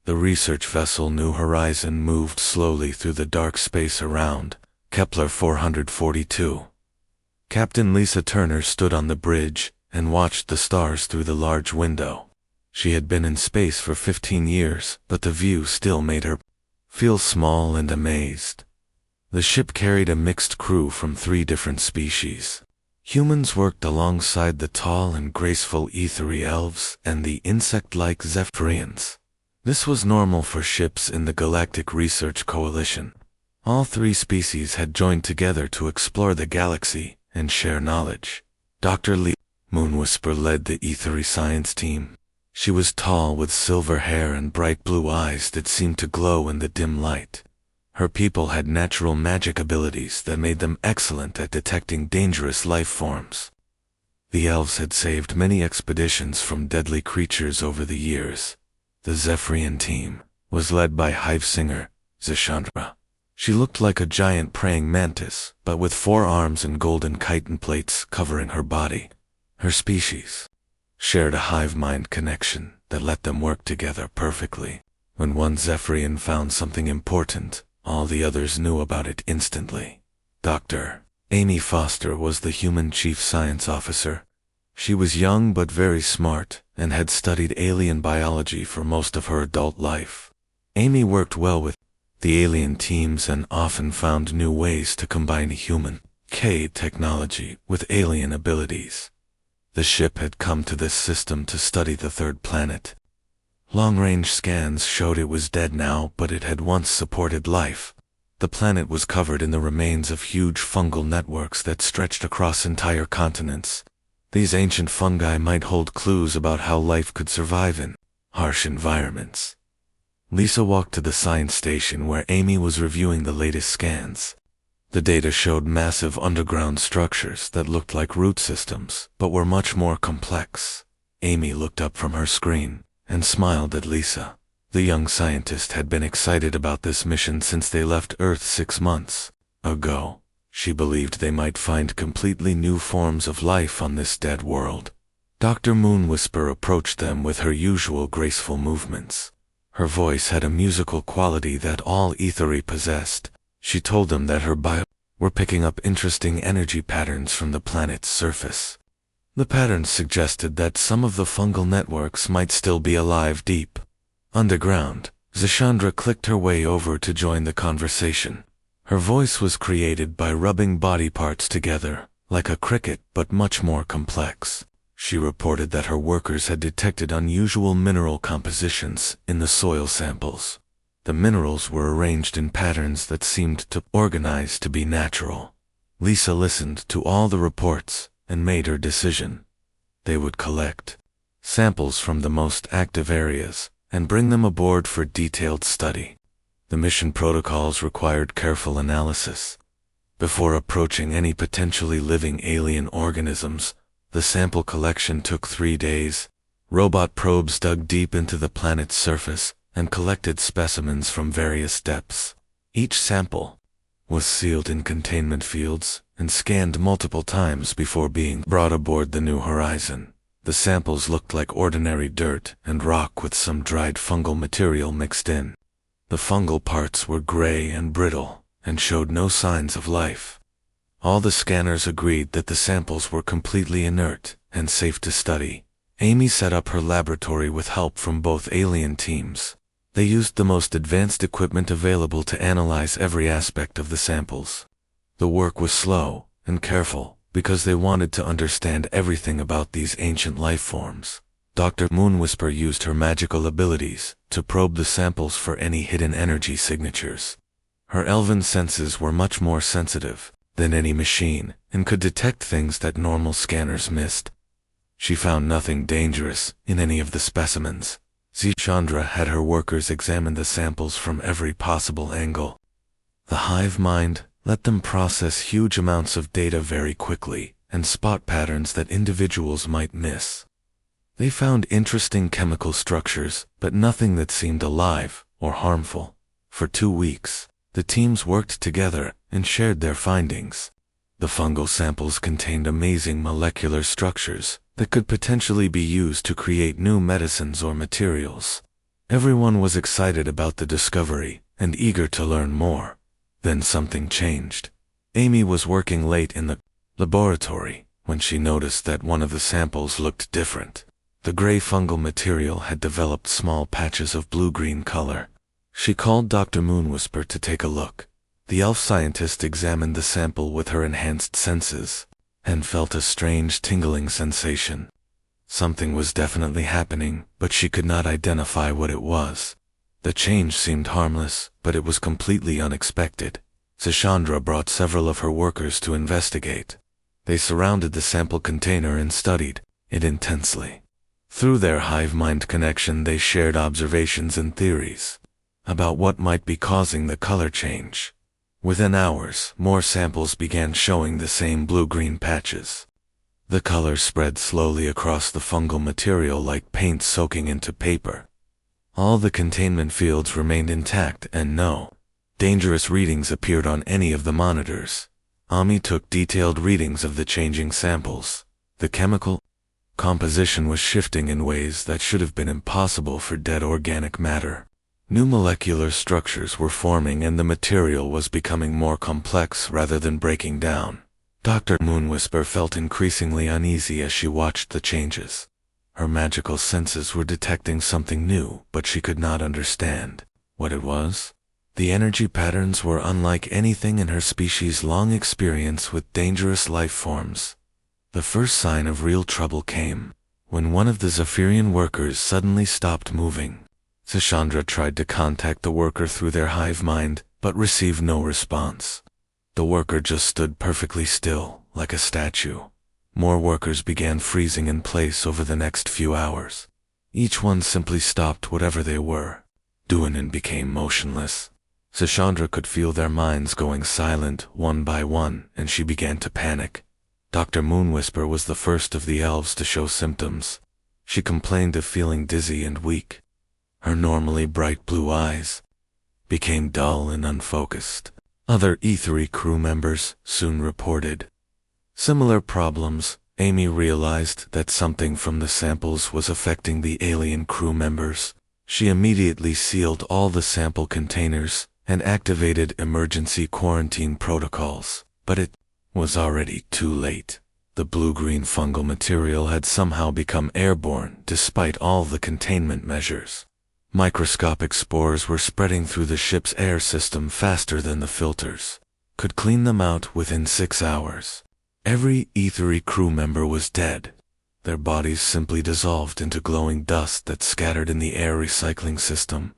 The research vessel New Horizon moved slowly through the dark space around Kepler 442. Captain Lisa Turner stood on the bridge and watched the stars through the large window. She had been in space for 15 years, but the view still made her feel small and amazed. The ship carried a mixed crew from 3 different species. Humans worked alongside the tall and graceful ethery elves and the insect-like Zephyrians. This was normal for ships in the Galactic Research Coalition. All 3 species had joined together to explore the galaxy and share knowledge. Dr. Lee Moonwhisper led the ethery science team. She was tall with silver hair and bright blue eyes that seemed to glow in the dim light. Her people had natural magic abilities that made them excellent at detecting dangerous life forms. The elves had saved many expeditions from deadly creatures over the years. The Zephyrian team was led by hive singer Zishandra. She looked like a giant praying mantis, but with 4 arms and golden chitin plates covering her body. Her species shared a hive-mind connection that let them work together perfectly. When one Zephyrian found something important, all the others knew about it instantly. Dr. Amy Foster was the human chief science officer. She was young but very smart and had studied alien biology for most of her adult life. Amy worked well with the alien teams and often found new ways to combine human technology with alien abilities. The ship had come to this system to study the 3rd planet. Long-range scans showed it was dead now, but it had once supported life. The planet was covered in the remains of huge fungal networks that stretched across entire continents. These ancient fungi might hold clues about how life could survive in harsh environments. Lisa walked to the science station where Amy was reviewing the latest scans. The data showed massive underground structures that looked like root systems, but were much more complex. Amy looked up from her screen and smiled at Lisa. The young scientist had been excited about this mission since they left Earth 6 months ago. She believed they might find completely new forms of life on this dead world. Dr. Moonwhisper approached them with her usual graceful movements. Her voice had a musical quality that all ethery possessed. She told them that her bio were picking up interesting energy patterns from the planet's surface. The patterns suggested that some of the fungal networks might still be alive deep underground. Zishandra clicked her way over to join the conversation. Her voice was created by rubbing body parts together, like a cricket, but much more complex. She reported that her workers had detected unusual mineral compositions in the soil samples. The minerals were arranged in patterns that seemed to organize to be natural. Lisa listened to all the reports and made her decision. They would collect samples from the most active areas and bring them aboard for detailed study. The mission protocols required careful analysis. Before approaching any potentially living alien organisms, the sample collection took 3 days. Robot probes dug deep into the planet's surface and collected specimens from various depths. Each sample was sealed in containment fields and scanned multiple times before being brought aboard the New Horizon. The samples looked like ordinary dirt and rock with some dried fungal material mixed in. The fungal parts were gray and brittle and showed no signs of life. All the scanners agreed that the samples were completely inert and safe to study. Amy set up her laboratory with help from both alien teams. They used the most advanced equipment available to analyze every aspect of the samples. The work was slow and careful because they wanted to understand everything about these ancient life forms. Dr. Moonwhisper used her magical abilities to probe the samples for any hidden energy signatures. Her elven senses were much more sensitive than any machine and could detect things that normal scanners missed. She found nothing dangerous in any of the specimens. Zishandra had her workers examine the samples from every possible angle. The hive mind let them process huge amounts of data very quickly and spot patterns that individuals might miss. They found interesting chemical structures, but nothing that seemed alive or harmful. For 2 weeks, the teams worked together and shared their findings. The fungal samples contained amazing molecular structures that could potentially be used to create new medicines or materials. Everyone was excited about the discovery and eager to learn more. Then something changed. Amy was working late in the laboratory when she noticed that one of the samples looked different. The gray fungal material had developed small patches of blue-green color. She called Dr. Moonwhisper to take a look. The elf scientist examined the sample with her enhanced senses and felt a strange tingling sensation. Something was definitely happening, but she could not identify what it was. The change seemed harmless, but it was completely unexpected. Sashandra brought several of her workers to investigate. They surrounded the sample container and studied it intensely. Through their hive-mind connection, they shared observations and theories about what might be causing the color change. Within hours, more samples began showing the same blue-green patches. The color spread slowly across the fungal material like paint soaking into paper. All the containment fields remained intact and no dangerous readings appeared on any of the monitors. Ami took detailed readings of the changing samples. The chemical composition was shifting in ways that should have been impossible for dead organic matter. New molecular structures were forming and the material was becoming more complex rather than breaking down. Dr. Moonwhisper felt increasingly uneasy as she watched the changes. Her magical senses were detecting something new, but she could not understand what it was. The energy patterns were unlike anything in her species' long experience with dangerous life forms. The first sign of real trouble came when one of the Zephyrian workers suddenly stopped moving. Sashandra tried to contact the worker through their hive mind, but received no response. The worker just stood perfectly still, like a statue. More workers began freezing in place over the next few hours. Each one simply stopped whatever they were doing and became motionless. Sashandra could feel their minds going silent one by one, and she began to panic. Dr. Moonwhisper was the first of the elves to show symptoms. She complained of feeling dizzy and weak. Her normally bright blue eyes became dull and unfocused. Other ethery crew members soon reported similar problems. Amy realized that something from the samples was affecting the alien crew members. She immediately sealed all the sample containers and activated emergency quarantine protocols, but it was already too late. The blue-green fungal material had somehow become airborne despite all the containment measures. Microscopic spores were spreading through the ship's air system faster than the filters could clean them out within 6 hours. Every ethery crew member was dead. Their bodies simply dissolved into glowing dust that scattered in the air recycling system.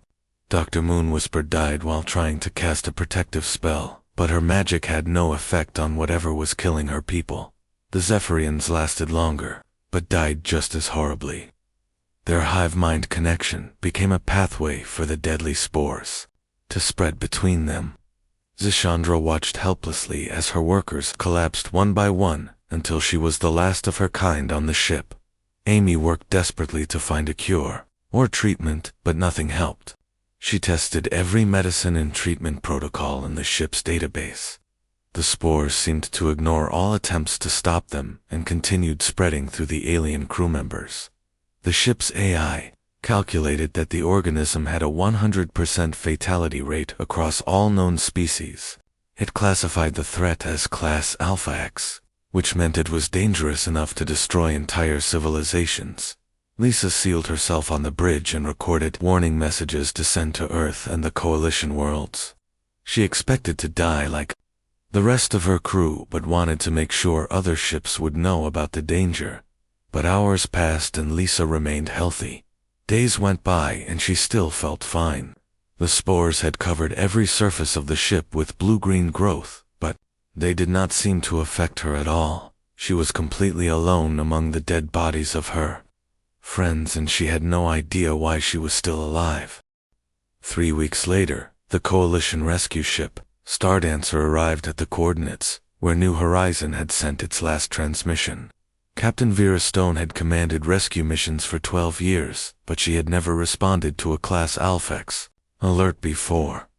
Dr. Moonwhisper died while trying to cast a protective spell, but her magic had no effect on whatever was killing her people. The Zephyrians lasted longer, but died just as horribly. Their hive-mind connection became a pathway for the deadly spores to spread between them. Zishandra watched helplessly as her workers collapsed one by one until she was the last of her kind on the ship. Amy worked desperately to find a cure or treatment, but nothing helped. She tested every medicine and treatment protocol in the ship's database. The spores seemed to ignore all attempts to stop them and continued spreading through the alien crew members. The ship's AI calculated that the organism had a 100% fatality rate across all known species. It classified the threat as Class Alpha X, which meant it was dangerous enough to destroy entire civilizations. Lisa sealed herself on the bridge and recorded warning messages to send to Earth and the Coalition worlds. She expected to die like the rest of her crew, but wanted to make sure other ships would know about the danger. But hours passed and Lisa remained healthy. Days went by and she still felt fine. The spores had covered every surface of the ship with blue-green growth, but they did not seem to affect her at all. She was completely alone among the dead bodies of her friends, and she had no idea why she was still alive. 3 weeks later, the Coalition rescue ship, Stardancer, arrived at the coordinates where New Horizon had sent its last transmission. Captain Vera Stone had commanded rescue missions for 12 years, but she had never responded to a Class Alphex alert before.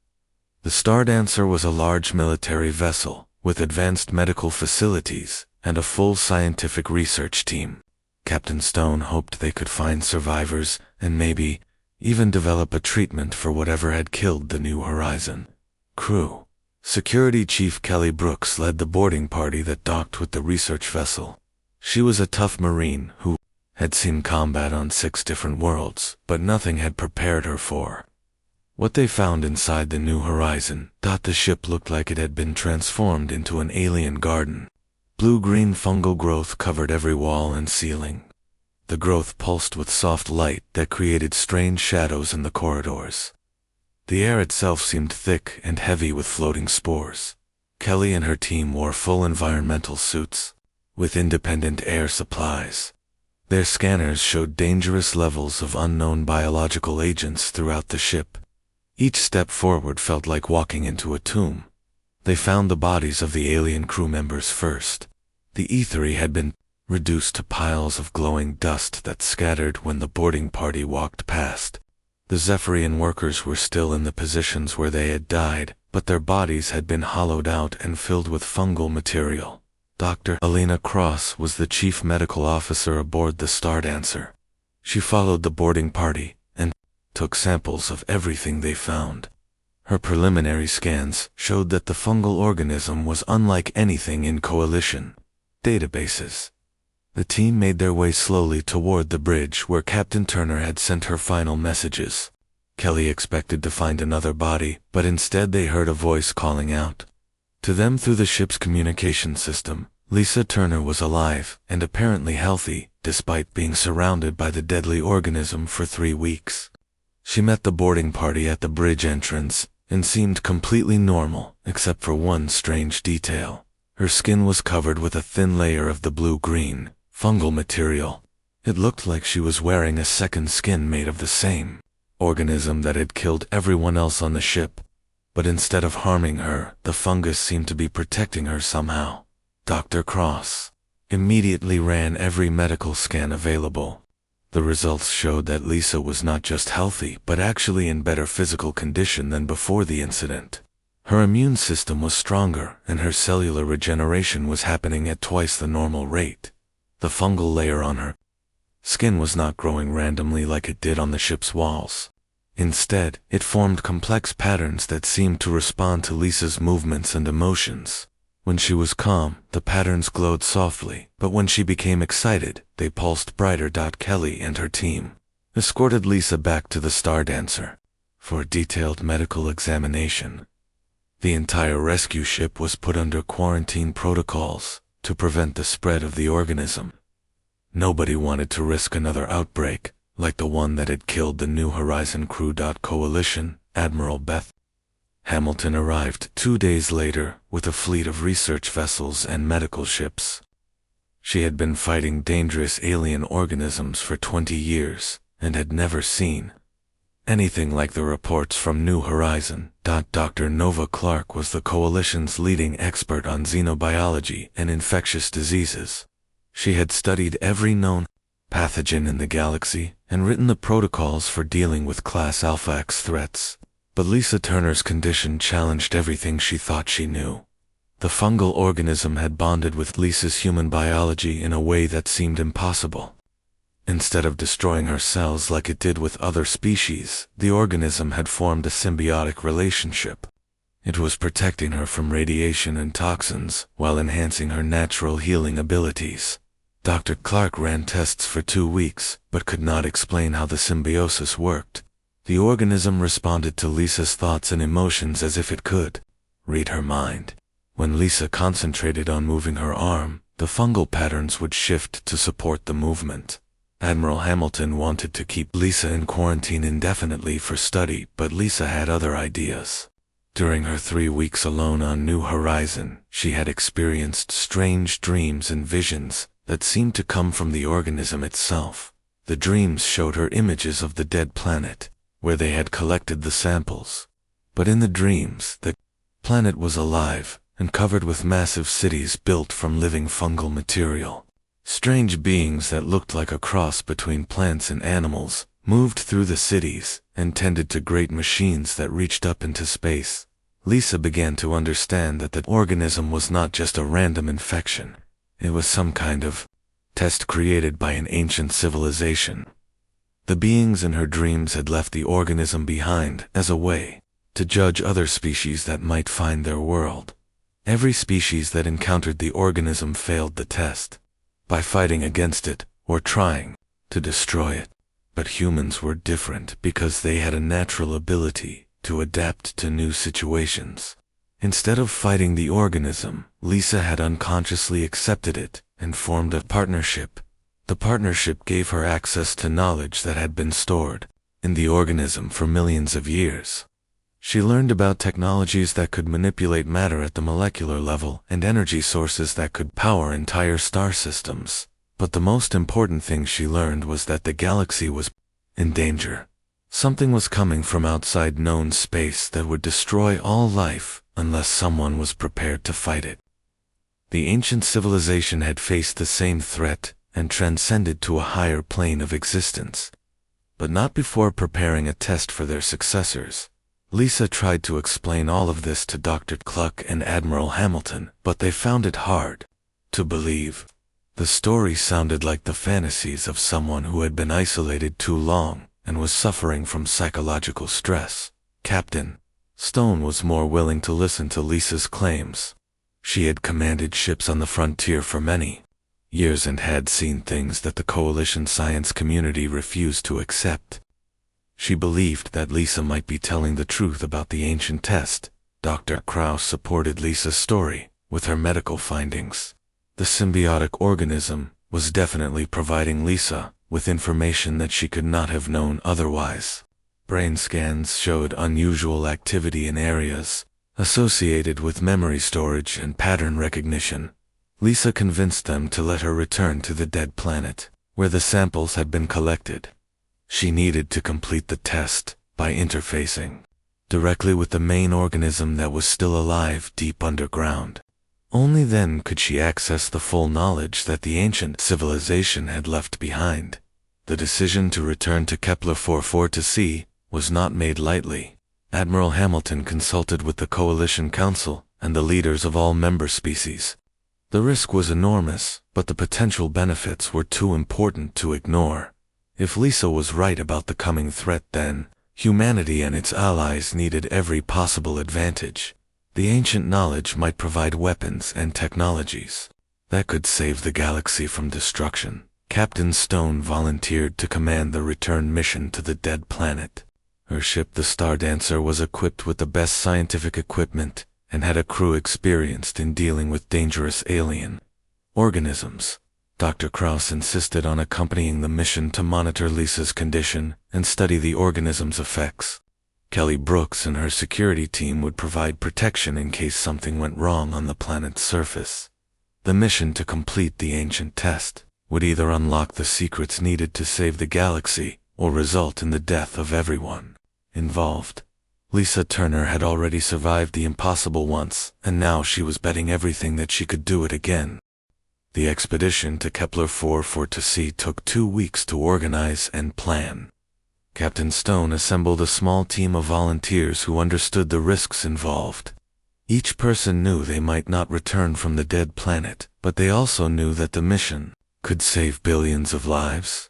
The Stardancer was a large military vessel with advanced medical facilities and a full scientific research team. Captain Stone hoped they could find survivors and maybe even develop a treatment for whatever had killed the New Horizon crew. Security Chief Kelly Brooks led the boarding party that docked with the research vessel. She was a tough Marine who had seen combat on 6 different worlds, but nothing had prepared her for what they found inside the New Horizon. The ship looked like it had been transformed into an alien garden. Blue-green fungal growth covered every wall and ceiling. The growth pulsed with soft light that created strange shadows in the corridors. The air itself seemed thick and heavy with floating spores. Kelly and her team wore full environmental suits, with independent air supplies. Their scanners showed dangerous levels of unknown biological agents throughout the ship. Each step forward felt like walking into a tomb. They found the bodies of the alien crew members first. The ether had been reduced to piles of glowing dust that scattered when the boarding party walked past. The Zephyrian workers were still in the positions where they had died, but their bodies had been hollowed out and filled with fungal material. Dr. Alina Cross was the chief medical officer aboard the Stardancer. She followed the boarding party and took samples of everything they found. Her preliminary scans showed that the fungal organism was unlike anything in Coalition databases. The team made their way slowly toward the bridge where Captain Turner had sent her final messages. Kelly expected to find another body, but instead they heard a voice calling out to them through the ship's communication system. Lisa Turner was alive and apparently healthy, despite being surrounded by the deadly organism for 3 weeks. She met the boarding party at the bridge entrance and seemed completely normal, except for one strange detail. Her skin was covered with a thin layer of the blue-green fungal material. It looked like she was wearing a second skin made of the same organism that had killed everyone else on the ship. But instead of harming her, the fungus seemed to be protecting her somehow. Dr. Cross immediately ran every medical scan available. The results showed that Lisa was not just healthy, but actually in better physical condition than before the incident. Her immune system was stronger, and her cellular regeneration was happening at twice the normal rate. The fungal layer on her skin was not growing randomly like it did on the ship's walls. Instead, it formed complex patterns that seemed to respond to Lisa's movements and emotions. When she was calm, the patterns glowed softly, but when she became excited, they pulsed brighter. Kelly and her team escorted Lisa back to the Stardancer for a detailed medical examination. The entire rescue ship was put under quarantine protocols to prevent the spread of the organism. Nobody wanted to risk another outbreak, like the one that had killed the New Horizon crew. Coalition Admiral Beth Hamilton arrived 2 days later with a fleet of research vessels and medical ships. She had been fighting dangerous alien organisms for 20 years and had never seen anything like the reports from New Horizon. Dr. Nova Clark was the Coalition's leading expert on xenobiology and infectious diseases. She had studied every known pathogen in the galaxy and written the protocols for dealing with Class Alpha X threats. But Lisa Turner's condition challenged everything she thought she knew. The fungal organism had bonded with Lisa's human biology in a way that seemed impossible. Instead of destroying her cells like it did with other species, the organism had formed a symbiotic relationship. It was protecting her from radiation and toxins while enhancing her natural healing abilities. Dr. Clark ran tests for 2 weeks, but could not explain how the symbiosis worked. The organism responded to Lisa's thoughts and emotions as if it could read her mind. When Lisa concentrated on moving her arm, the fungal patterns would shift to support the movement. Admiral Hamilton wanted to keep Lisa in quarantine indefinitely for study, but Lisa had other ideas. During her 3 weeks alone on New Horizon, she had experienced strange dreams and visions that seemed to come from the organism itself. The dreams showed her images of the dead planet, where they had collected the samples. But in the dreams, the planet was alive and covered with massive cities built from living fungal material. Strange beings that looked like a cross between plants and animals moved through the cities and tended to great machines that reached up into space. Lisa began to understand that the organism was not just a random infection. It was some kind of test created by an ancient civilization. The beings in her dreams had left the organism behind as a way to judge other species that might find their world. Every species that encountered the organism failed the test by fighting against it or trying to destroy it. But humans were different because they had a natural ability to adapt to new situations. Instead of fighting the organism, Lisa had unconsciously accepted it and formed a partnership. The partnership gave her access to knowledge that had been stored in the organism for millions of years. She learned about technologies that could manipulate matter at the molecular level and energy sources that could power entire star systems. But the most important thing she learned was that the galaxy was in danger. Something was coming from outside known space that would destroy all life unless someone was prepared to fight it. The ancient civilization had faced the same threat and transcended to a higher plane of existence. But not before preparing a test for their successors. Lisa tried to explain all of this to Dr. Cluck and Admiral Hamilton, but they found it hard to believe. The story sounded like the fantasies of someone who had been isolated too long and was suffering from psychological stress. Captain Stone was more willing to listen to Lisa's claims. She had commanded ships on the frontier for many years and had seen things that the coalition science community refused to accept. She believed that Lisa might be telling the truth about the ancient test. Dr. Krauss supported Lisa's story with her medical findings. The symbiotic organism was definitely providing Lisa with information that she could not have known otherwise. Brain scans showed unusual activity in areas associated with memory storage and pattern recognition. Lisa convinced them to let her return to the dead planet, where the samples had been collected. She needed to complete the test by interfacing directly with the main organism that was still alive deep underground. Only then could she access the full knowledge that the ancient civilization had left behind. The decision to return to Kepler-44 to see was not made lightly. Admiral Hamilton consulted with the Coalition Council and the leaders of all member species. The risk was enormous, but the potential benefits were too important to ignore. If Lisa was right about the coming threat, then humanity and its allies needed every possible advantage. The ancient knowledge might provide weapons and technologies that could save the galaxy from destruction. Captain Stone volunteered to command the return mission to the dead planet. Her ship, the Stardancer, was equipped with the best scientific equipment and had a crew experienced in dealing with dangerous alien organisms. Dr. Krauss insisted on accompanying the mission to monitor Lisa's condition and study the organism's effects. Kelly Brooks and her security team would provide protection in case something went wrong on the planet's surface. The mission to complete the ancient test would either unlock the secrets needed to save the galaxy or result in the death of everyone involved. Lisa Turner had already survived the impossible once, and now she was betting everything that she could do it again. The expedition to Kepler-44 to see took 2 weeks to organize and plan. Captain Stone assembled a small team of volunteers who understood the risks involved. Each person knew they might not return from the dead planet, but they also knew that the mission could save billions of lives.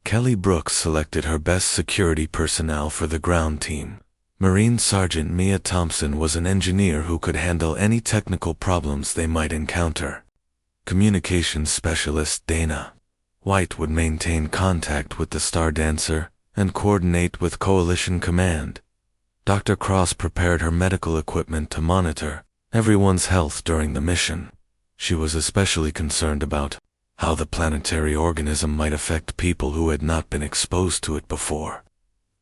Kelly Brooks selected her best security personnel for the ground team. Marine Sergeant Mia Thompson was an engineer who could handle any technical problems they might encounter. Communications specialist Dana White would maintain contact with the Stardancer and coordinate with Coalition Command. Dr. Cross prepared her medical equipment to monitor everyone's health during the mission. She was especially concerned about how the planetary organism might affect people who had not been exposed to it before.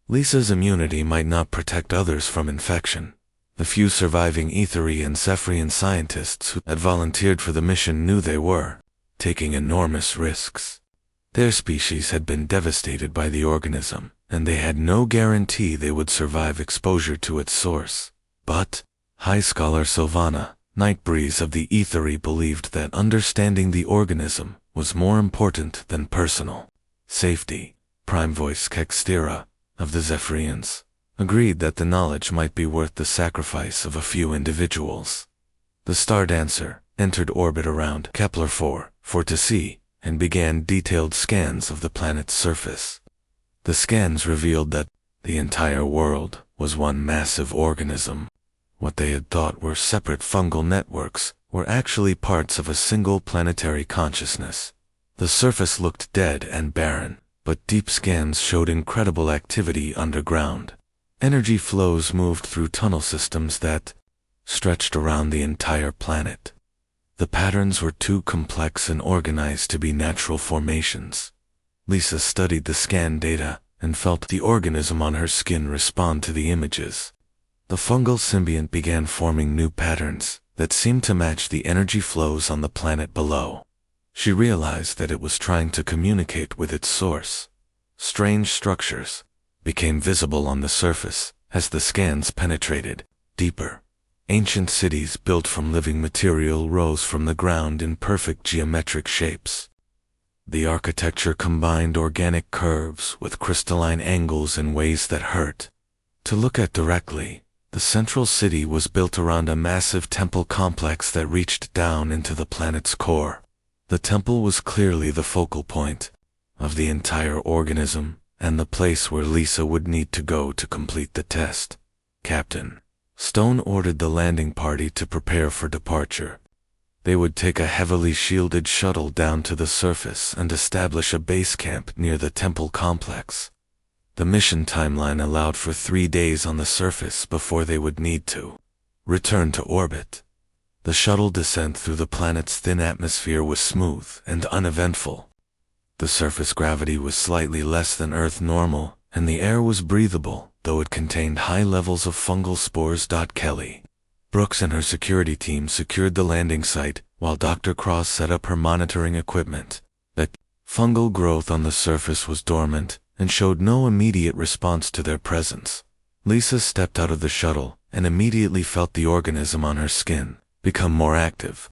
Lisa's immunity might not protect others from infection. The few surviving Etheri and Cephrian scientists who had volunteered for the mission knew they were taking enormous risks. Their species had been devastated by the organism, and they had no guarantee they would survive exposure to its source. But High Scholar Sylvana Nightbreeze of the Etheri believed that understanding the organism was more important than personal safety. Prime Voice Kextira of the Zephyrians agreed that the knowledge might be worth the sacrifice of a few individuals. The Stardancer entered orbit around Kepler-4 to see and began detailed scans of the planet's surface. The scans revealed that the entire world was one massive organism. What they had thought were separate fungal networks were actually parts of a single planetary consciousness. The surface looked dead and barren, but deep scans showed incredible activity underground. Energy flows moved through tunnel systems that stretched around the entire planet. The patterns were too complex and organized to be natural formations. Lisa studied the scan data and felt the organism on her skin respond to the images. The fungal symbiont began forming new patterns that seemed to match the energy flows on the planet below. She realized that it was trying to communicate with its source. Strange structures became visible on the surface as the scans penetrated deeper. Ancient cities built from living material rose from the ground in perfect geometric shapes. The architecture combined organic curves with crystalline angles in ways that hurt to look at directly. The central city was built around a massive temple complex that reached down into the planet's core. The temple was clearly the focal point of the entire organism and the place where Lisa would need to go to complete the test. Captain Stone ordered the landing party to prepare for departure. They would take a heavily shielded shuttle down to the surface and establish a base camp near the temple complex. The mission timeline allowed for 3 days on the surface before they would need to return to orbit. The shuttle descent through the planet's thin atmosphere was smooth and uneventful. The surface gravity was slightly less than Earth normal, and the air was breathable, though it contained high levels of fungal spores. Kelly Brooks and her security team secured the landing site, while Dr. Cross set up her monitoring equipment. The fungal growth on the surface was dormant and showed no immediate response to their presence. Lisa stepped out of the shuttle and immediately felt the organism on her skin become more active.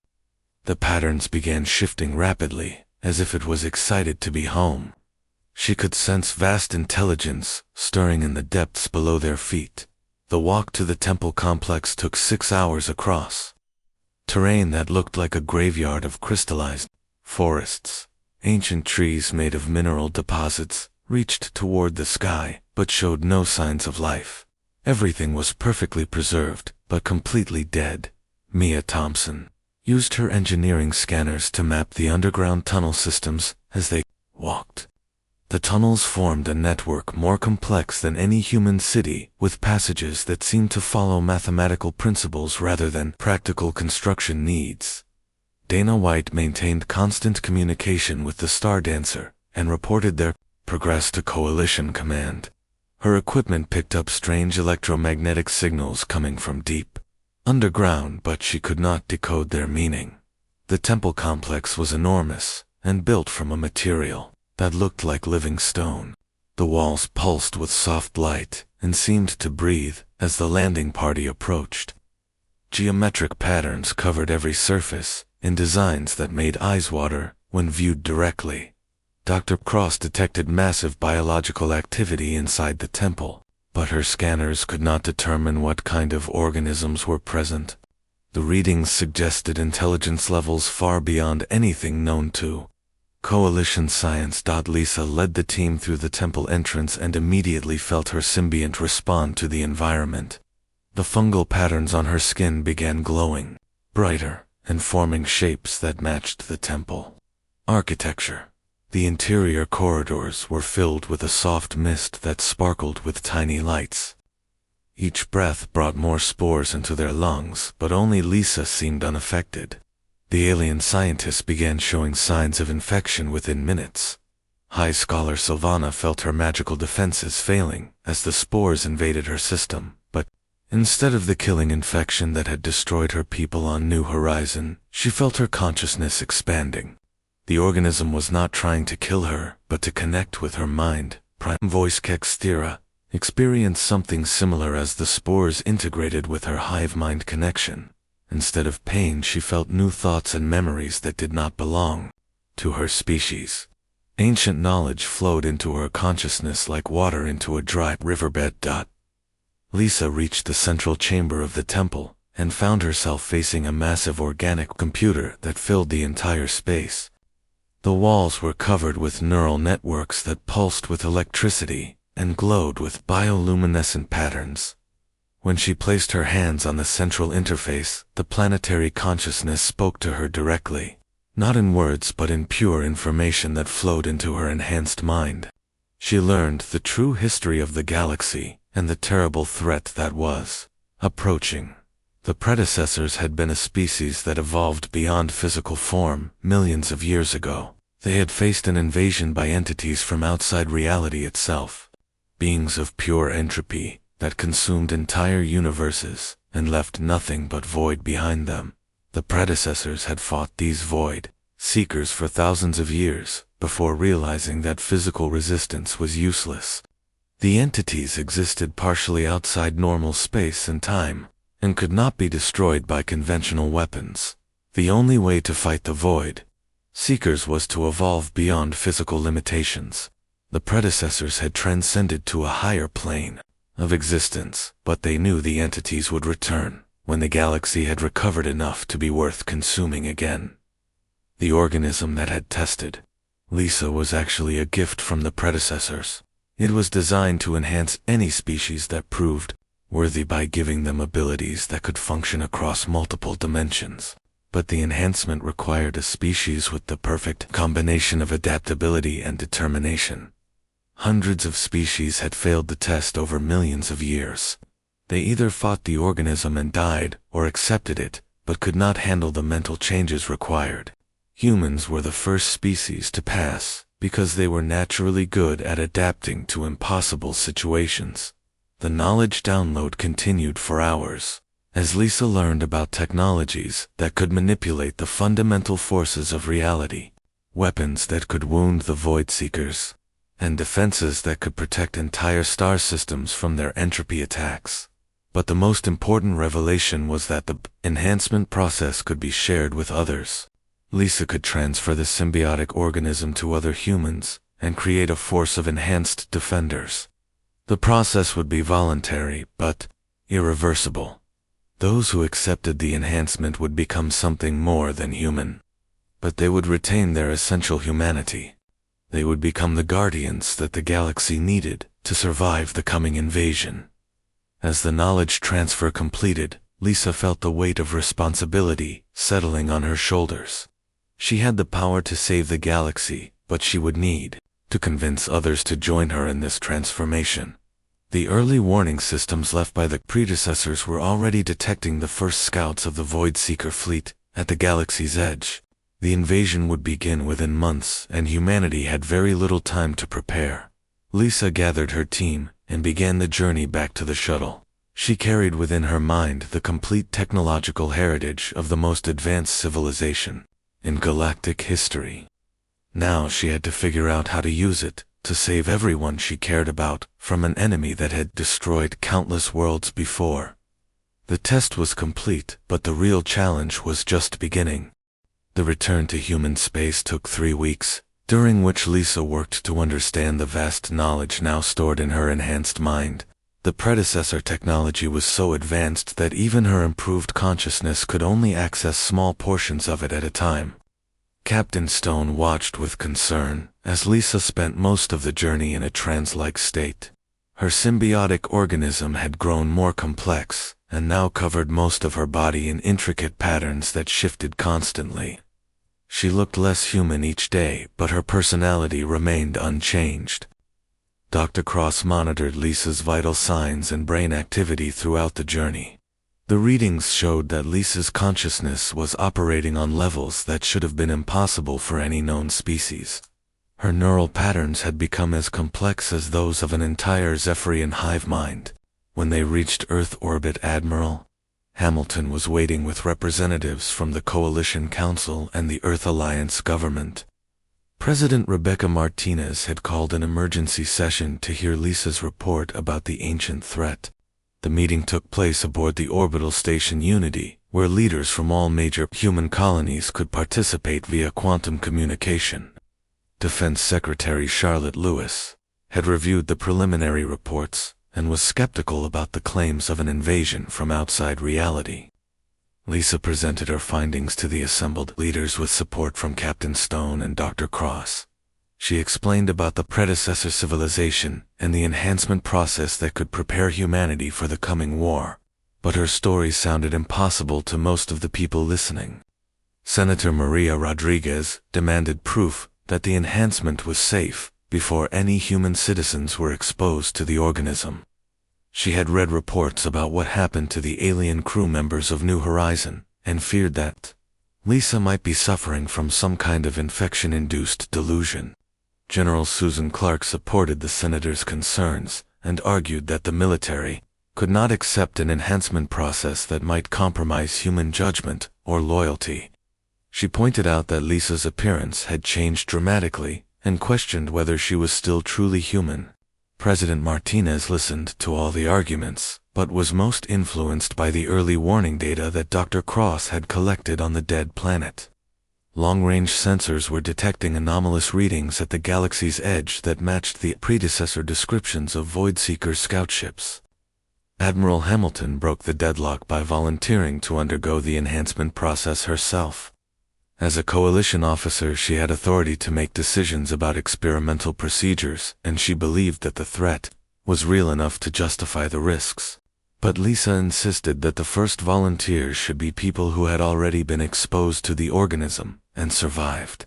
The patterns began shifting rapidly, as if it was excited to be home. She could sense vast intelligence stirring in the depths below their feet. The walk to the temple complex took 6 hours across terrain that looked like a graveyard of crystallized forests. Ancient trees made of mineral deposits reached toward the sky, but showed no signs of life. Everything was perfectly preserved, but completely dead. Mia Thompson used her engineering scanners to map the underground tunnel systems as they walked. The tunnels formed a network more complex than any human city, with passages that seemed to follow mathematical principles rather than practical construction needs. Dana White maintained constant communication with the Star Dancer and reported their progress to Coalition Command. Her equipment picked up strange electromagnetic signals coming from deep underground, but she could not decode their meaning. The temple complex was enormous and built from a material that looked like living stone. The walls pulsed with soft light and seemed to breathe as the landing party approached. Geometric patterns covered every surface in designs that made eyes water when viewed directly. Dr. Cross detected massive biological activity inside the temple, but her scanners could not determine what kind of organisms were present. The readings suggested intelligence levels far beyond anything known to Coalition science. Lisa led the team through the temple entrance and immediately felt her symbiont respond to the environment. The fungal patterns on her skin began glowing brighter and forming shapes that matched the temple architecture. The interior corridors were filled with a soft mist that sparkled with tiny lights. Each breath brought more spores into their lungs, but only Lisa seemed unaffected. The alien scientists began showing signs of infection within minutes. High Scholar Sylvana felt her magical defenses failing as the spores invaded her system, but instead of the killing infection that had destroyed her people on New Horizon, she felt her consciousness expanding. The organism was not trying to kill her, but to connect with her mind. Prime Voice Kexthera experienced something similar as the spores integrated with her hive mind connection. Instead of pain, she felt new thoughts and memories that did not belong to her species. Ancient knowledge flowed into her consciousness like water into a dry riverbed. Lisa reached the central chamber of the temple and found herself facing a massive organic computer that filled the entire space. The walls were covered with neural networks that pulsed with electricity and glowed with bioluminescent patterns. When she placed her hands on the central interface, the planetary consciousness spoke to her directly, not in words but in pure information that flowed into her enhanced mind. She learned the true history of the galaxy and the terrible threat that was approaching. The predecessors had been a species that evolved beyond physical form millions of years ago. They had faced an invasion by entities from outside reality itself, beings of pure entropy that consumed entire universes and left nothing but void behind them. The predecessors had fought these void seekers for thousands of years before realizing that physical resistance was useless. The entities existed partially outside normal space and time, and could not be destroyed by conventional weapons. The only way to fight the void seekers was to evolve beyond physical limitations. The predecessors had transcended to a higher plane of existence, but they knew the entities would return when the galaxy had recovered enough to be worth consuming again. The organism that had tested Lisa was actually a gift from the predecessors. It was designed to enhance any species that proved worthy by giving them abilities that could function across multiple dimensions. But the enhancement required a species with the perfect combination of adaptability and determination. Hundreds of species had failed the test over millions of years. They either fought the organism and died, or accepted it, but could not handle the mental changes required. Humans were the first species to pass, because they were naturally good at adapting to impossible situations. The knowledge download continued for hours, as Lisa learned about technologies that could manipulate the fundamental forces of reality, weapons that could wound the void seekers, and defenses that could protect entire star systems from their entropy attacks. But the most important revelation was that the enhancement process could be shared with others. Lisa could transfer the symbiotic organism to other humans and create a force of enhanced defenders. The process would be voluntary, but irreversible. Those who accepted the enhancement would become something more than human. But they would retain their essential humanity. They would become the guardians that the galaxy needed to survive the coming invasion. As the knowledge transfer completed, Lisa felt the weight of responsibility settling on her shoulders. She had the power to save the galaxy, but she would need to convince others to join her in this transformation. The early warning systems left by the predecessors were already detecting the first scouts of the Void Seeker fleet at the galaxy's edge. The invasion would begin within months, and humanity had very little time to prepare. Lisa gathered her team and began the journey back to the shuttle. She carried within her mind the complete technological heritage of the most advanced civilization in galactic history. Now she had to figure out how to use it to save everyone she cared about from an enemy that had destroyed countless worlds before. The test was complete, but the real challenge was just beginning. The return to human space took 3 weeks, during which Lisa worked to understand the vast knowledge now stored in her enhanced mind. The predecessor technology was so advanced that even her improved consciousness could only access small portions of it at a time. Captain Stone watched with concern as Lisa spent most of the journey in a trance-like state. Her symbiotic organism had grown more complex and now covered most of her body in intricate patterns that shifted constantly. She looked less human each day, but her personality remained unchanged. Dr. Cross monitored Lisa's vital signs and brain activity throughout the journey. The readings showed that Lisa's consciousness was operating on levels that should have been impossible for any known species. Her neural patterns had become as complex as those of an entire Zephyrian hive mind. When they reached Earth orbit, Admiral Hamilton was waiting with representatives from the Coalition Council and the Earth Alliance government. President Rebecca Martinez had called an emergency session to hear Lisa's report about the ancient threat. The meeting took place aboard the orbital station Unity, where leaders from all major human colonies could participate via quantum communication. Defense Secretary Charlotte Lewis had reviewed the preliminary reports and was skeptical about the claims of an invasion from outside reality. Lisa presented her findings to the assembled leaders with support from Captain Stone and Dr. Cross. She explained about the predecessor civilization and the enhancement process that could prepare humanity for the coming war, but her story sounded impossible to most of the people listening. Senator Maria Rodriguez demanded proof that the enhancement was safe before any human citizens were exposed to the organism. She had read reports about what happened to the alien crew members of New Horizon and feared that Lisa might be suffering from some kind of infection-induced delusion. General Susan Clark supported the senator's concerns and argued that the military could not accept an enhancement process that might compromise human judgment or loyalty. She pointed out that Lisa's appearance had changed dramatically and questioned whether she was still truly human. President Martinez listened to all the arguments, but was most influenced by the early warning data that Dr. Cross had collected on the dead planet. Long-range sensors were detecting anomalous readings at the galaxy's edge that matched the predecessor descriptions of Voidseeker scout ships. Admiral Hamilton broke the deadlock by volunteering to undergo the enhancement process herself. As a coalition officer, she had authority to make decisions about experimental procedures, and she believed that the threat was real enough to justify the risks. But Lisa insisted that the first volunteers should be people who had already been exposed to the organism and survived.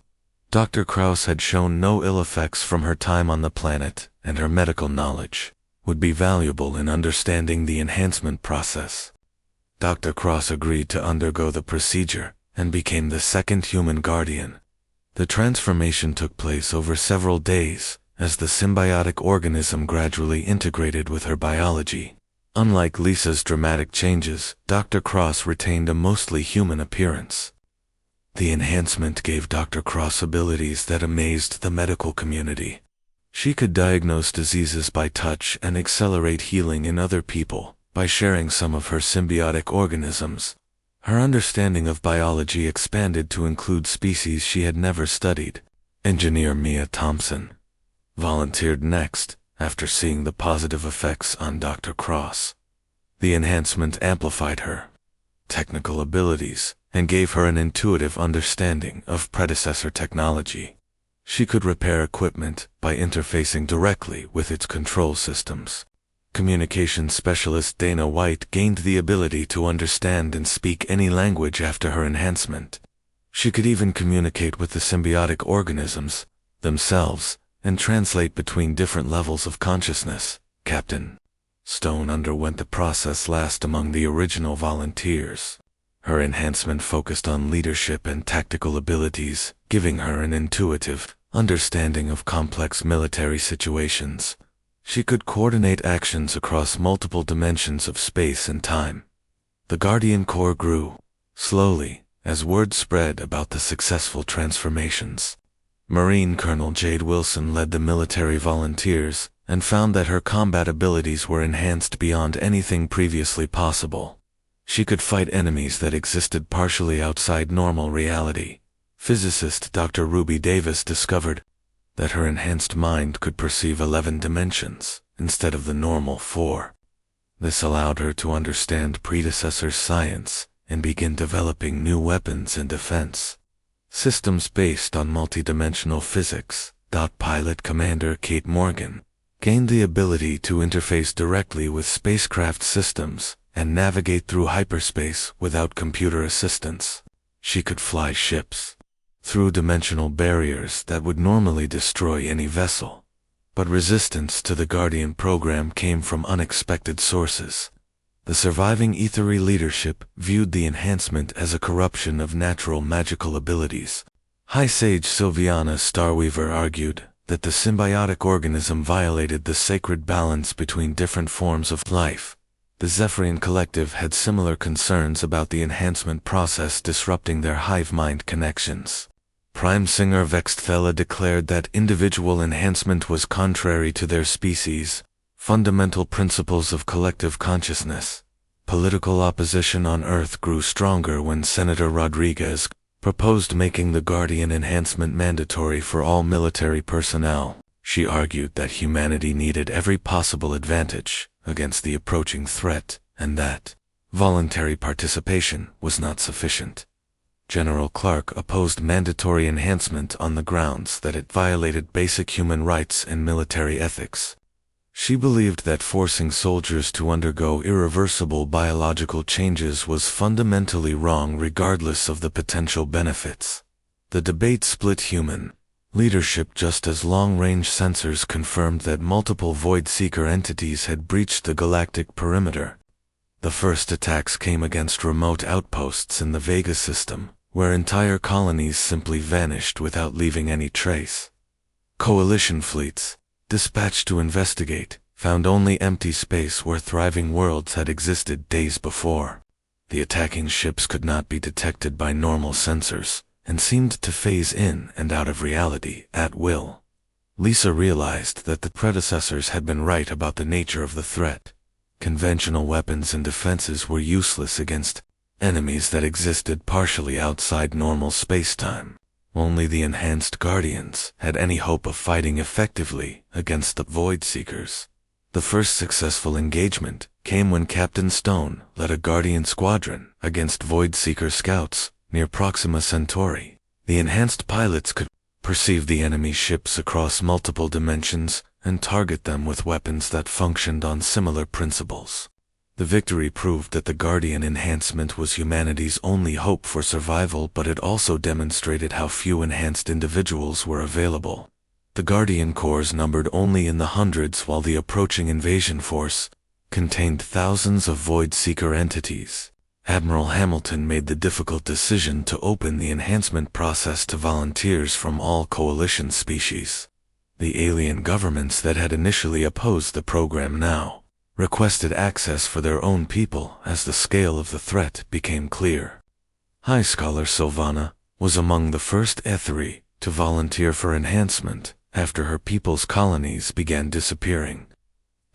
Dr. Krauss had shown no ill effects from her time on the planet, and her medical knowledge would be valuable in understanding the enhancement process. Dr. Cross agreed to undergo the procedure and became the second human guardian. The transformation took place over several days as the symbiotic organism gradually integrated with her biology. Unlike Lisa's dramatic changes, Dr. Cross retained a mostly human appearance. The enhancement gave Dr. Cross abilities that amazed the medical community. She could diagnose diseases by touch and accelerate healing in other people by sharing some of her symbiotic organisms. Her understanding of biology expanded to include species she had never studied. Engineer Mia Thompson volunteered next after seeing the positive effects on Dr. Cross. The enhancement amplified her technical abilities and gave her an intuitive understanding of predecessor technology. She could repair equipment by interfacing directly with its control systems. Communications specialist Dana White gained the ability to understand and speak any language after her enhancement. She could even communicate with the symbiotic organisms themselves and translate between different levels of consciousness. Captain Stone underwent the process last among the original volunteers. Her enhancement focused on leadership and tactical abilities, giving her an intuitive understanding of complex military situations. She could coordinate actions across multiple dimensions of space and time. The Guardian Corps grew slowly as word spread about the successful transformations. Marine Colonel Jade Wilson led the military volunteers and found that her combat abilities were enhanced beyond anything previously possible. She could fight enemies that existed partially outside normal reality. Physicist Dr. Ruby Davis discovered that her enhanced mind could perceive 11 dimensions instead of the normal 4. This allowed her to understand predecessor science and begin developing new weapons and defense systems based on multidimensional physics. Pilot Commander Kate Morgan gained the ability to interface directly with spacecraft systems and navigate through hyperspace without computer assistance. She could fly ships through dimensional barriers that would normally destroy any vessel. But resistance to the Guardian program came from unexpected sources. The surviving Ethery leadership viewed the enhancement as a corruption of natural magical abilities. High Sage Sylviana Starweaver argued that the symbiotic organism violated the sacred balance between different forms of life. The Zephyrian Collective had similar concerns about the enhancement process disrupting their hive mind connections. Prime Singer Vexthella declared that individual enhancement was contrary to their species' fundamental principles of collective consciousness. Political opposition on Earth grew stronger when Senator Rodriguez proposed making the Guardian enhancement mandatory for all military personnel. She argued that humanity needed every possible advantage against the approaching threat, and that voluntary participation was not sufficient. General Clark opposed mandatory enhancement on the grounds that it violated basic human rights and military ethics. She believed that forcing soldiers to undergo irreversible biological changes was fundamentally wrong regardless of the potential benefits. The debate split human leadership just as long-range sensors confirmed that multiple Void-Seeker entities had breached the galactic perimeter. The first attacks came against remote outposts in the Vega system, where entire colonies simply vanished without leaving any trace. Coalition fleets, dispatched to investigate, found only empty space where thriving worlds had existed days before. The attacking ships could not be detected by normal sensors, and seemed to phase in and out of reality at will. Lisa realized that the predecessors had been right about the nature of the threat. Conventional weapons and defenses were useless against enemies that existed partially outside normal space-time. Only the enhanced Guardians had any hope of fighting effectively against the Void-Seekers. The first successful engagement came when Captain Stone led a Guardian squadron against Void-Seeker scouts near Proxima Centauri. The enhanced pilots could perceive the enemy ships across multiple dimensions and target them with weapons that functioned on similar principles. The victory proved that the Guardian enhancement was humanity's only hope for survival, but it also demonstrated how few enhanced individuals were available. The Guardian Corps numbered only in the hundreds, while the approaching invasion force contained thousands of Void-Seeker entities. Admiral Hamilton made the difficult decision to open the enhancement process to volunteers from all coalition species. The alien governments that had initially opposed the program now requested access for their own people as the scale of the threat became clear. High Scholar Sylvana was among the first Etheri to volunteer for enhancement after her people's colonies began disappearing.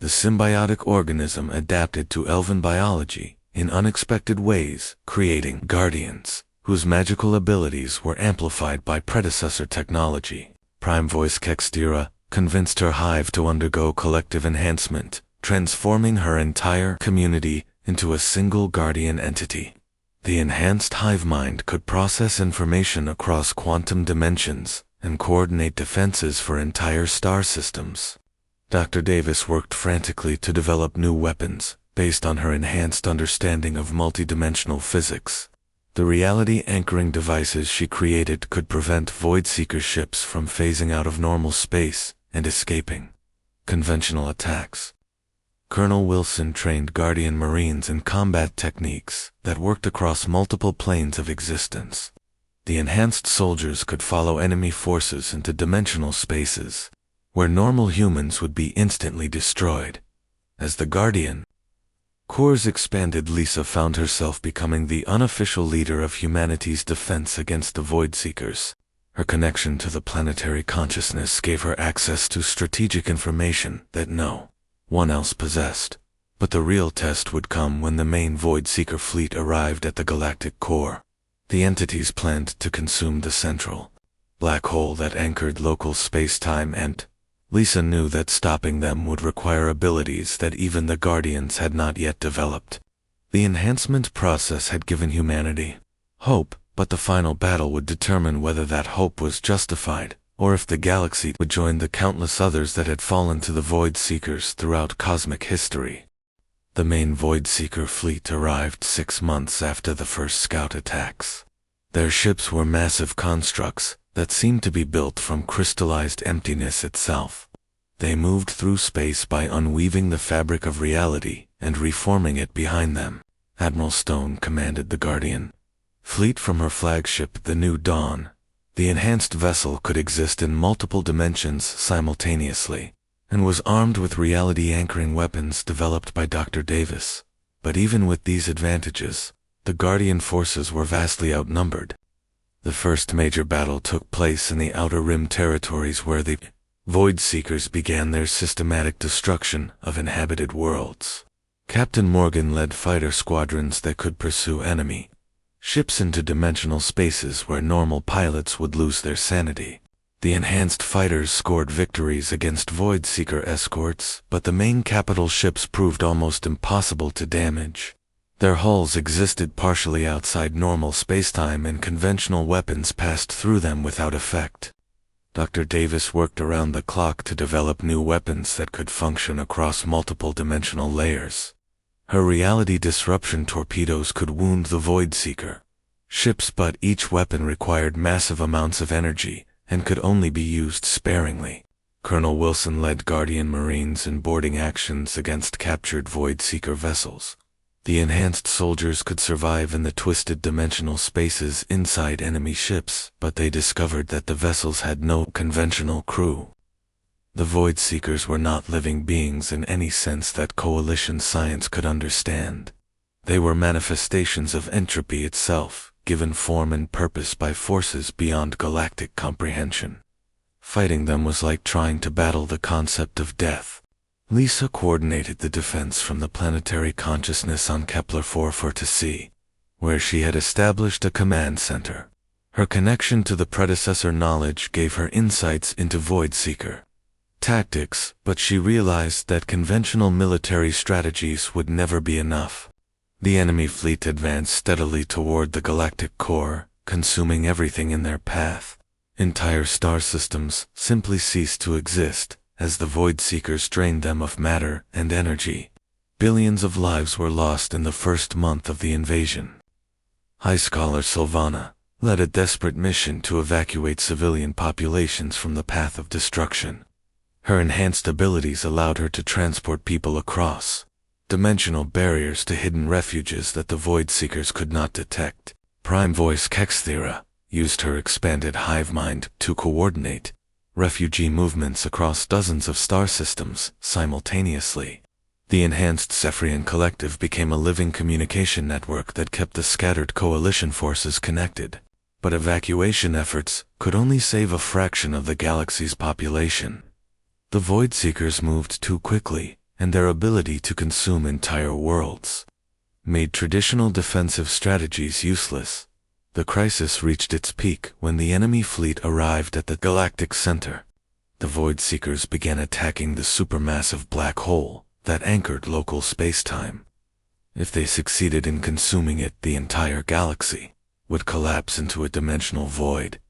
The symbiotic organism adapted to elven biology in unexpected ways, creating Guardians, whose magical abilities were amplified by predecessor technology. Prime Voice Kextira convinced her hive to undergo collective enhancement, transforming her entire community into a single Guardian entity. The enhanced hive mind could process information across quantum dimensions and coordinate defenses for entire star systems. Dr. Davis worked frantically to develop new weapons based on her enhanced understanding of multidimensional physics. The reality-anchoring devices she created could prevent Void-Seeker ships from phasing out of normal space and escaping conventional attacks. Colonel Wilson trained Guardian Marines in combat techniques that worked across multiple planes of existence. The enhanced soldiers could follow enemy forces into dimensional spaces, where normal humans would be instantly destroyed. As the Guardian Corps expanded, Lisa found herself becoming the unofficial leader of humanity's defense against the Void-Seekers. Her connection to the planetary consciousness gave her access to strategic information that no one else possessed. But the real test would come when the main Void-Seeker fleet arrived at the Galactic Core. The entities planned to consume the central black hole that anchored local space-time, and Lisa knew that stopping them would require abilities that even the Guardians had not yet developed. The enhancement process had given humanity hope, but the final battle would determine whether that hope was justified, or if the galaxy would join the countless others that had fallen to the Void-Seekers throughout cosmic history. The main Void-Seeker fleet arrived 6 months after the first scout attacks. Their ships were massive constructs that seemed to be built from crystallized emptiness itself. They moved through space by unweaving the fabric of reality and reforming it behind them. Admiral Stone commanded the Guardian fleet from her flagship, the New Dawn. The enhanced vessel could exist in multiple dimensions simultaneously, and was armed with reality-anchoring weapons developed by Dr. Davis. But even with these advantages, the Guardian forces were vastly outnumbered. The first major battle took place in the Outer Rim territories, where the Void-Seekers began their systematic destruction of inhabited worlds. Captain Morgan led fighter squadrons that could pursue enemy ships into dimensional spaces where normal pilots would lose their sanity. The enhanced fighters scored victories against Void-Seeker escorts, but the main capital ships proved almost impossible to damage. Their hulls existed partially outside normal spacetime and conventional weapons passed through them without effect. Dr. Davis worked around the clock to develop new weapons that could function across multiple dimensional layers. Her reality disruption torpedoes could wound the Void Seeker ships, but each weapon required massive amounts of energy and could only be used sparingly. Colonel Wilson led Guardian Marines in boarding actions against captured Void Seeker vessels. The enhanced soldiers could survive in the twisted dimensional spaces inside enemy ships, but they discovered that the vessels had no conventional crew. The Void Seekers were not living beings in any sense that Coalition science could understand. They were manifestations of entropy itself, given form and purpose by forces beyond galactic comprehension. Fighting them was like trying to battle the concept of death. Lisa coordinated the defense from the planetary consciousness on Kepler-4 to see, where she had established a command center. Her connection to the predecessor knowledge gave her insights into Void Seeker tactics, but she realized that conventional military strategies would never be enough. The enemy fleet advanced steadily toward the galactic core, consuming everything in their path. Entire star systems simply ceased to exist as the Void Seekers drained them of matter and energy. Billions of lives were lost in the first month of the invasion. High Scholar Sylvana led a desperate mission to evacuate civilian populations from the path of destruction. Her enhanced abilities allowed her to transport people across dimensional barriers to hidden refuges that the Void Seekers could not detect. Prime Voice Kexthera used her expanded hive mind to coordinate refugee movements across dozens of star systems simultaneously. The enhanced Cephrian Collective became a living communication network that kept the scattered coalition forces connected. But evacuation efforts could only save a fraction of the galaxy's population. The Void Seekers moved too quickly, and their ability to consume entire worlds made traditional defensive strategies useless. The crisis reached its peak when the enemy fleet arrived at the galactic center. The Void Seekers began attacking the supermassive black hole that anchored local spacetime. If they succeeded in consuming it, the entire galaxy would collapse into a dimensional void.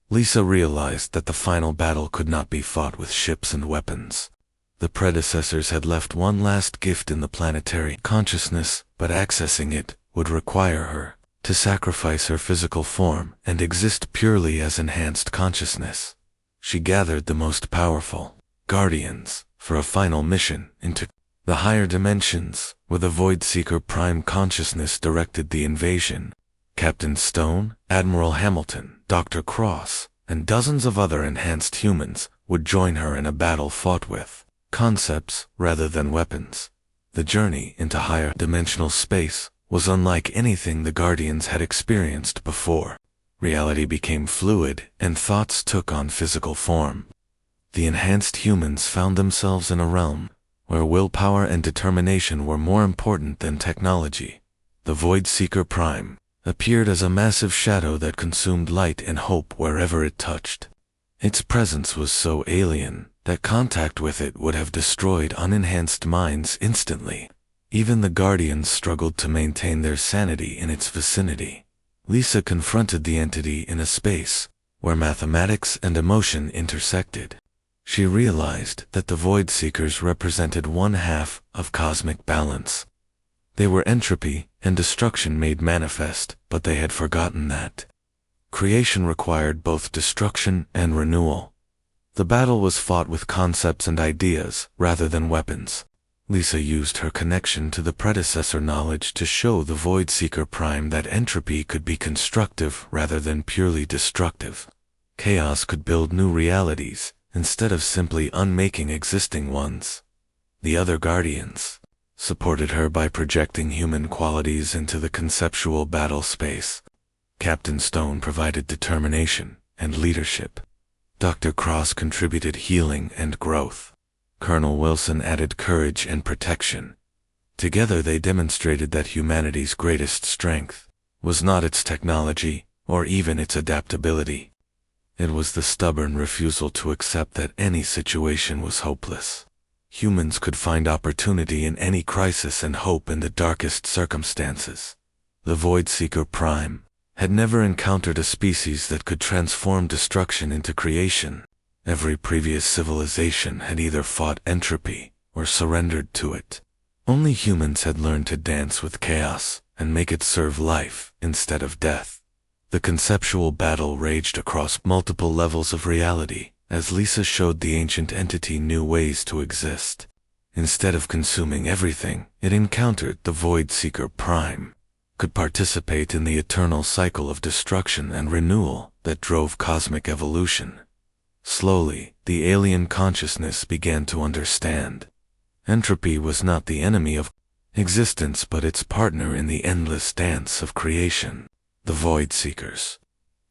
Lisa realized that the final battle could not be fought with ships and weapons. The predecessors had left one last gift in the planetary consciousness, but accessing it would require her to sacrifice her physical form and exist purely as enhanced consciousness. She gathered the most powerful Guardians for a final mission into the higher dimensions, where the Void Seeker Prime Consciousness directed the invasion. Captain Stone, Admiral Hamilton, Dr. Cross, and dozens of other enhanced humans would join her in a battle fought with concepts rather than weapons. The journey into higher dimensional space was unlike anything the Guardians had experienced before. Reality became fluid, and thoughts took on physical form. The enhanced humans found themselves in a realm where willpower and determination were more important than technology. The Void Seeker Prime appeared as a massive shadow that consumed light and hope wherever it touched. Its presence was so alien that contact with it would have destroyed unenhanced minds instantly. Even the Guardians struggled to maintain their sanity in its vicinity. Lisa confronted the entity in a space where mathematics and emotion intersected. She realized that the Void Seekers represented one half of cosmic balance. They were entropy and destruction made manifest, but they had forgotten that creation required both destruction and renewal. The battle was fought with concepts and ideas rather than weapons. Lisa used her connection to the predecessor knowledge to show the Void Seeker Prime that entropy could be constructive rather than purely destructive. Chaos could build new realities instead of simply unmaking existing ones. The other Guardians supported her by projecting human qualities into the conceptual battle space. Captain Stone provided determination and leadership. Dr. Cross contributed healing and growth. Colonel Wilson added courage and protection. Together they demonstrated that humanity's greatest strength was not its technology or even its adaptability. It was the stubborn refusal to accept that any situation was hopeless. humans could find opportunity in any crisis and hope in the darkest circumstances. The Void Seeker Prime had never encountered a species that could transform destruction into creation. Every previous civilization had either fought entropy or surrendered to it. Only humans had learned to dance with chaos and make it serve life instead of death. The conceptual battle raged across multiple levels of reality as Lisa showed the ancient entity new ways to exist. Instead of consuming everything, it encountered the Void Seeker Prime, could participate in the eternal cycle of destruction and renewal that drove cosmic evolution. Slowly, the alien consciousness began to understand. Entropy was not the enemy of existence but its partner in the endless dance of creation. The Void Seekers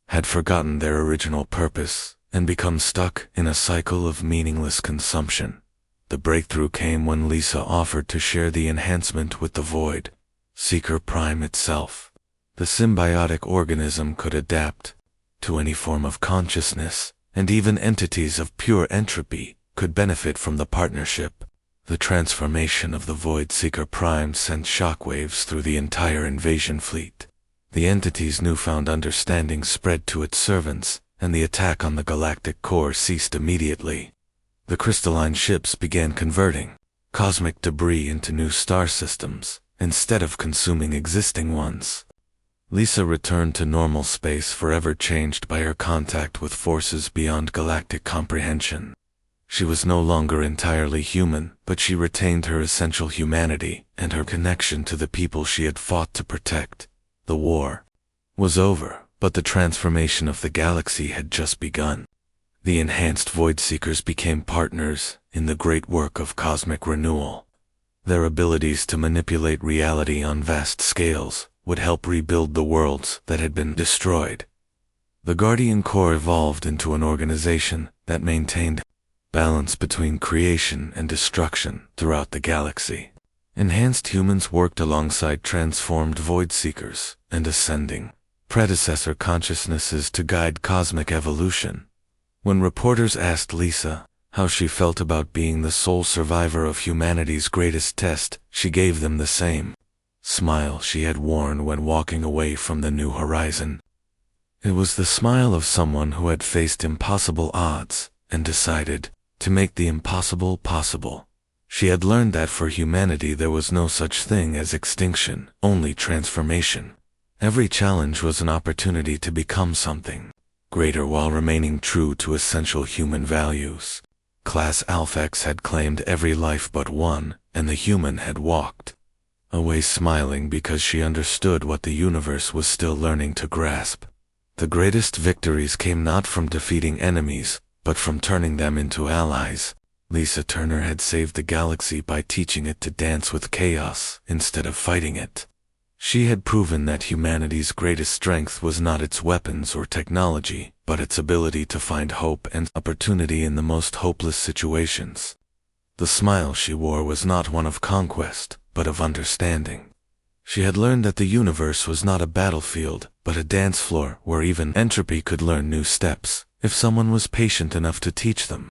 had forgotten their original purpose and become stuck in a cycle of meaningless consumption. The breakthrough came when Lisa offered to share the enhancement with the Void Seeker Prime itself. The symbiotic organism could adapt to any form of consciousness, and even entities of pure entropy could benefit from the partnership. The transformation of the Void Seeker Prime sent shockwaves through the entire invasion fleet. The entity's newfound understanding spread to its servants, and the attack on the galactic core ceased immediately. The crystalline ships began converting cosmic debris into new star systems, instead of consuming existing ones. Lisa returned to normal space, forever changed by her contact with forces beyond galactic comprehension. She was no longer entirely human, but she retained her essential humanity and her connection to the people she had fought to protect. The war was over, but the transformation of the galaxy had just begun. The enhanced Void Seekers became partners in the great work of cosmic renewal. Their abilities to manipulate reality on vast scales would help rebuild the worlds that had been destroyed. The Guardian Corps evolved into an organization that maintained balance between creation and destruction throughout the galaxy. Enhanced humans worked alongside transformed Void Seekers and ascending predecessor consciousnesses to guide cosmic evolution. When reporters asked Lisa how she felt about being the sole survivor of humanity's greatest test, she gave them the same smile she had worn when walking away from the New Horizon. It was the smile of someone who had faced impossible odds and decided to make the impossible possible. She had learned that for humanity there was no such thing as extinction, only transformation. Every challenge was an opportunity to become something greater while remaining true to essential human values. Class Alphax had claimed every life but one, and the human had walked away smiling because she understood what the universe was still learning to grasp. The greatest victories came not from defeating enemies, but from turning them into allies. Lisa Turner had saved the galaxy by teaching it to dance with chaos instead of fighting it. She had proven that humanity's greatest strength was not its weapons or technology, but its ability to find hope and opportunity in the most hopeless situations. The smile she wore was not one of conquest, but of understanding. She had learned that the universe was not a battlefield, but a dance floor where even entropy could learn new steps, if someone was patient enough to teach them.